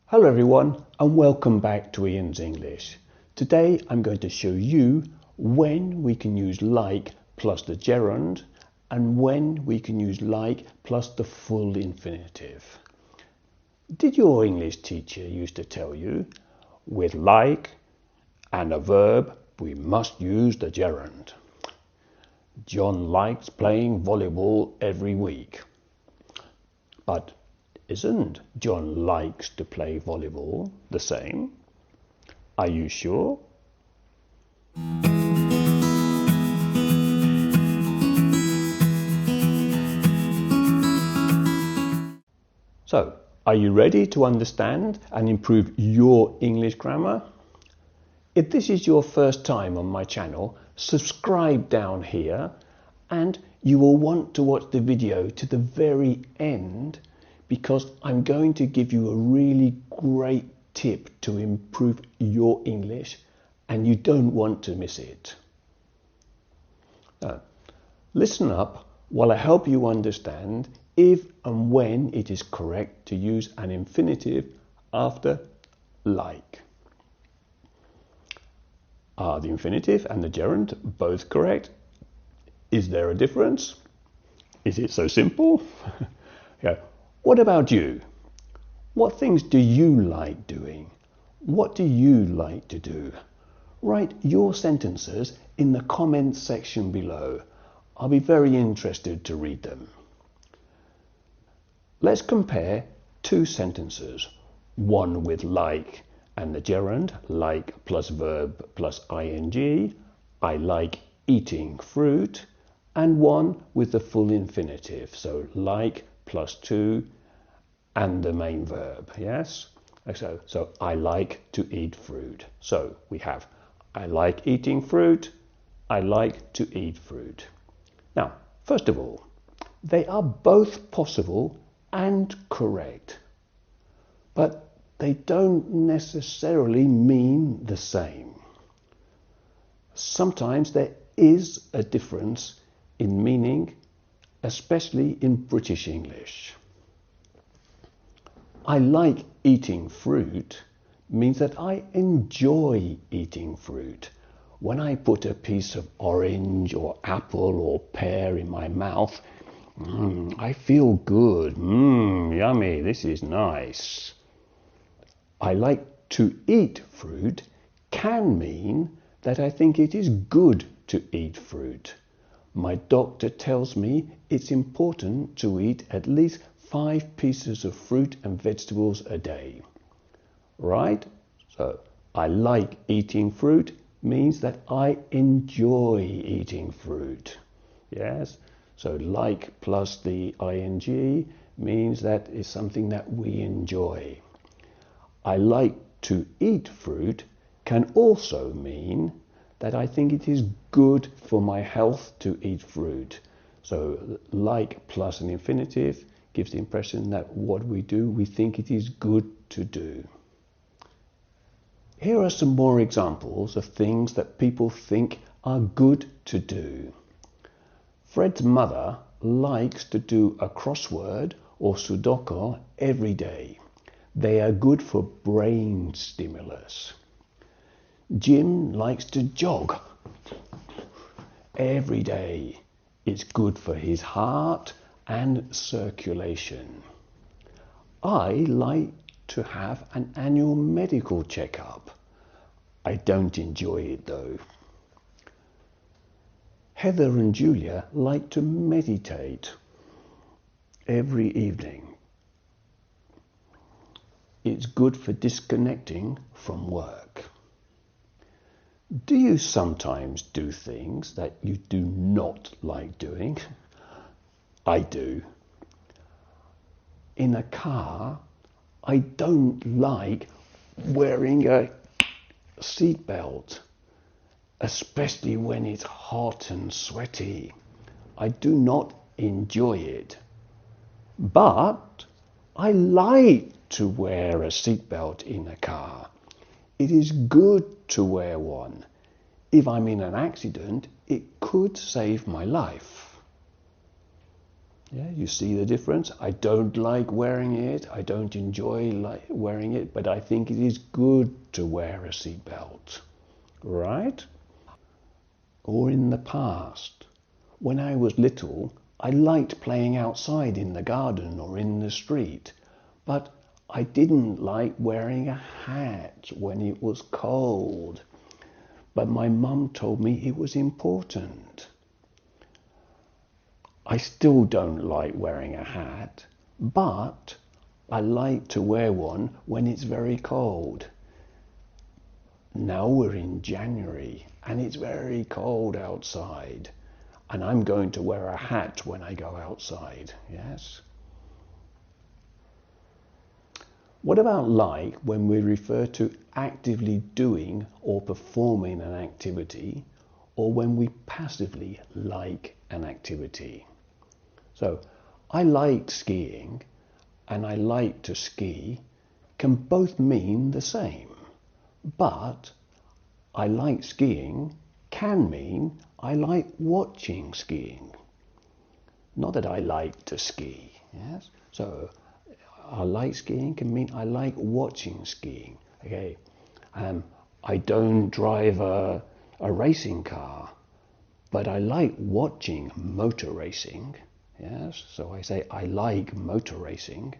Hello everyone and welcome back to Ian's English. Today I'm going to show you when we can use like plus the gerund and when we can use like plus the full infinitive. Did your English teacher used to tell you with like and a verb we must use the gerund? John likes playing volleyball every week. But isn't John likes to play volleyball the same? Are you sure? So, are you ready to understand and improve your English grammar? If this is your first time on my channel, subscribe down here and you will want to watch the video to the very end because I'm going to give you a really great tip to improve your English and you don't want to miss it. Now, listen up while I help you understand if and when it is correct to use an infinitive after like. Are the infinitive and the gerund both correct? Is there a difference? Is it so simple? Yeah. What about you? What things do you like doing? What do you like to do? Write your sentences in the comments section below. I'll be very interested to read them. Let's compare two sentences, one with like and the gerund, like plus verb plus ing, I like eating fruit, and one with the full infinitive, so like plus to and the main verb, yes? So I like to eat fruit. So we have I like eating fruit, I like to eat fruit. Now, first of all, they are both possible and correct, but they don't necessarily mean the same. Sometimes there is a difference in meaning, especially in British English. I like eating fruit means that I enjoy eating fruit. When I put a piece of orange or apple or pear in my mouth, I feel good. Yummy, this is nice. I like to eat fruit can mean that I think it is good to eat fruit. My doctor tells me it's important to eat at least 5 pieces of fruit and vegetables a day. Right? So, I like eating fruit means that I enjoy eating fruit. Yes? So, like plus the ing means that it's something that we enjoy. I like to eat fruit can also mean that I think it is good for my health to eat fruit. So like plus an infinitive gives the impression that what we do, we think it is good to do. Here are some more examples of things that people think are good to do. Fred's mother likes to do a crossword or Sudoku every day. They are good for brain stimulus. Jim likes to jog every day. It's good for his heart and circulation. I like to have an annual medical checkup. I don't enjoy it though. Heather and Julia like to meditate every evening. It's good for disconnecting from work. Do you sometimes do things that you do not like doing? I do. In a car, I don't like wearing a seatbelt, especially when it's hot and sweaty. I do not enjoy it. But I like to wear a seatbelt in a car. It is good to wear one. If I'm in an accident, it could save my life. Yeah, you see the difference? I don't like wearing it. I don't enjoy wearing it, but I think it is good to wear a seatbelt, right? Or in the past, when I was little, I liked playing outside in the garden or in the street, but I didn't like wearing a hat when it was cold. But my mum told me it was important. I still don't like wearing a hat, but I like to wear one when it's very cold. Now we're in January and it's very cold outside, and I'm going to wear a hat when I go outside, yes? What about like when we refer to actively doing or performing an activity, or when we passively like an activity? So, I like skiing and I like to ski can both mean the same, but I like skiing can mean I like watching skiing. Not that I like to ski, yes? So, I like skiing can mean I like watching skiing, okay? I don't drive a racing car, but I like watching motor racing. Yes, so I say I like motor racing.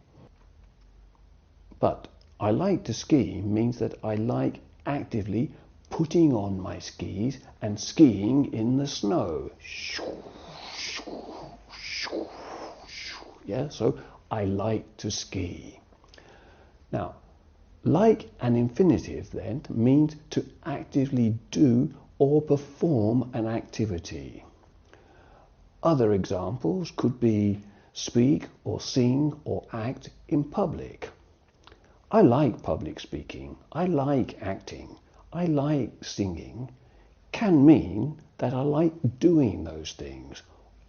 But I like to ski means that I like actively putting on my skis and skiing in the snow. Yeah, so I like to ski. Now, like an infinitive then means to actively do or perform an activity. Other examples could be speak or sing or act in public. I like public speaking. I like acting. I like singing. Can mean that I like doing those things,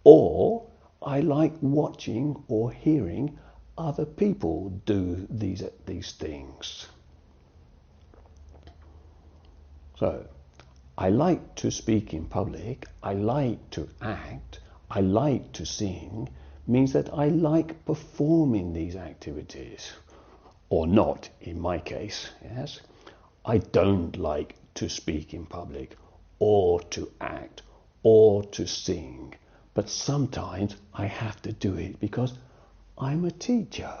or I like watching or hearing other people do these things. So, I like to speak in public. I like to act. I like to sing means that I like performing these activities, or not in my case, yes. I don't like to speak in public, or to act, or to sing, but sometimes I have to do it because I'm a teacher.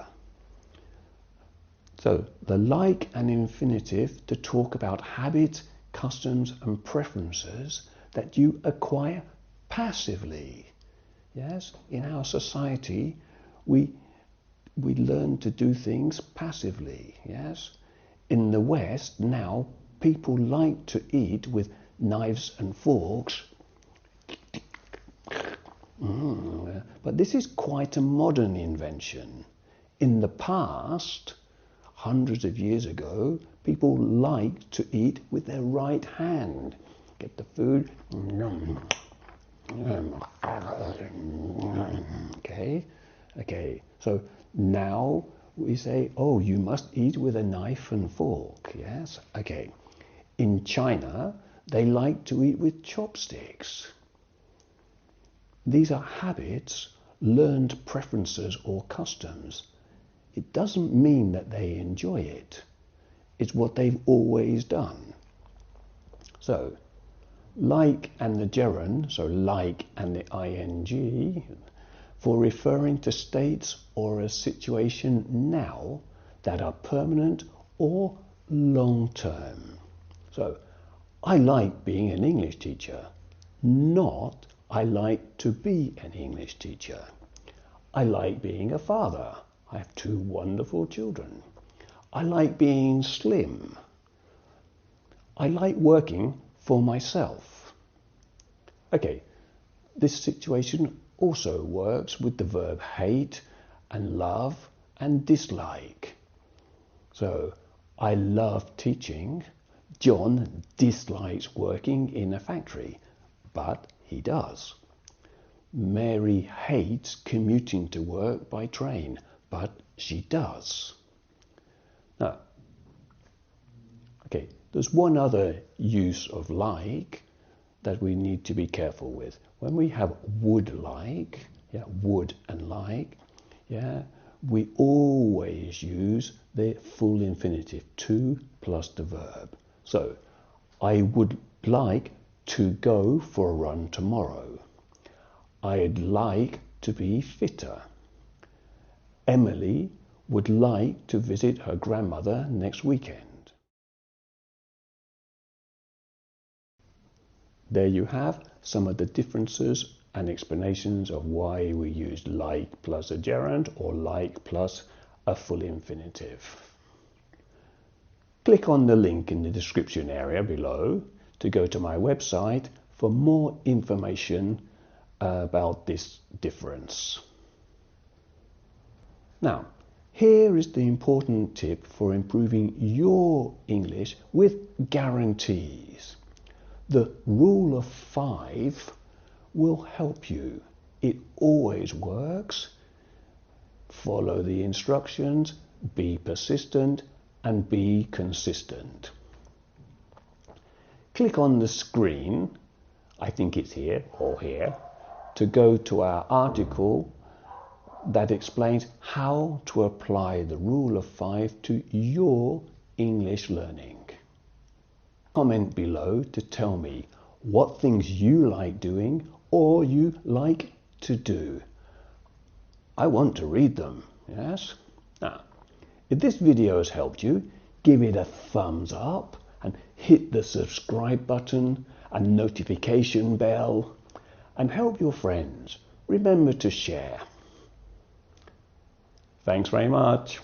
So the like and infinitive to talk about habits, customs and preferences that you acquire passively. Yes, in our society, we learn to do things passively. Yes, in the West now, people like to eat with knives and forks. But this is quite a modern invention. In the past, hundreds of years ago, people liked to eat with their right hand. Get the food. Okay. So now we say, oh, you must eat with a knife and fork. Yes. Okay. In China, they like to eat with chopsticks. These are habits, learned preferences or customs. It doesn't mean that they enjoy it. It's what they've always done. So, like and the gerund, so like and the ing, for referring to states or a situation now that are permanent or long-term. So, I like being an English teacher, not I like to be an English teacher. I like being a father. I have 2 wonderful children. I like being slim. I like working for myself. Okay, this situation also works with the verb hate and love and dislike. So, I love teaching. John dislikes working in a factory, but he does. Mary hates commuting to work by train, but she does. Now, okay, there's one other use of like that we need to be careful with. When we have would like, yeah, would and like, yeah, we always use the full infinitive, to plus the verb. So, I would like to go for a run tomorrow. I'd like to be fitter. Emily would like to visit her grandmother next weekend. There you have some of the differences and explanations of why we use like plus a gerund or like plus a full infinitive. Click on the link in the description area below to go to my website for more information about this difference. Now, here is the important tip for improving your English with guarantees. The rule of 5 will help you. It always works. Follow the instructions, be persistent, and be consistent. Click on the screen, I think it's here or here, to go to our article that explains how to apply the rule of 5 to your English learning. Comment below to tell me what things you like doing or you like to do. I want to read them, yes? Now, if this video has helped you, give it a thumbs up and hit the subscribe button and notification bell and help your friends. Remember to share. Thanks very much.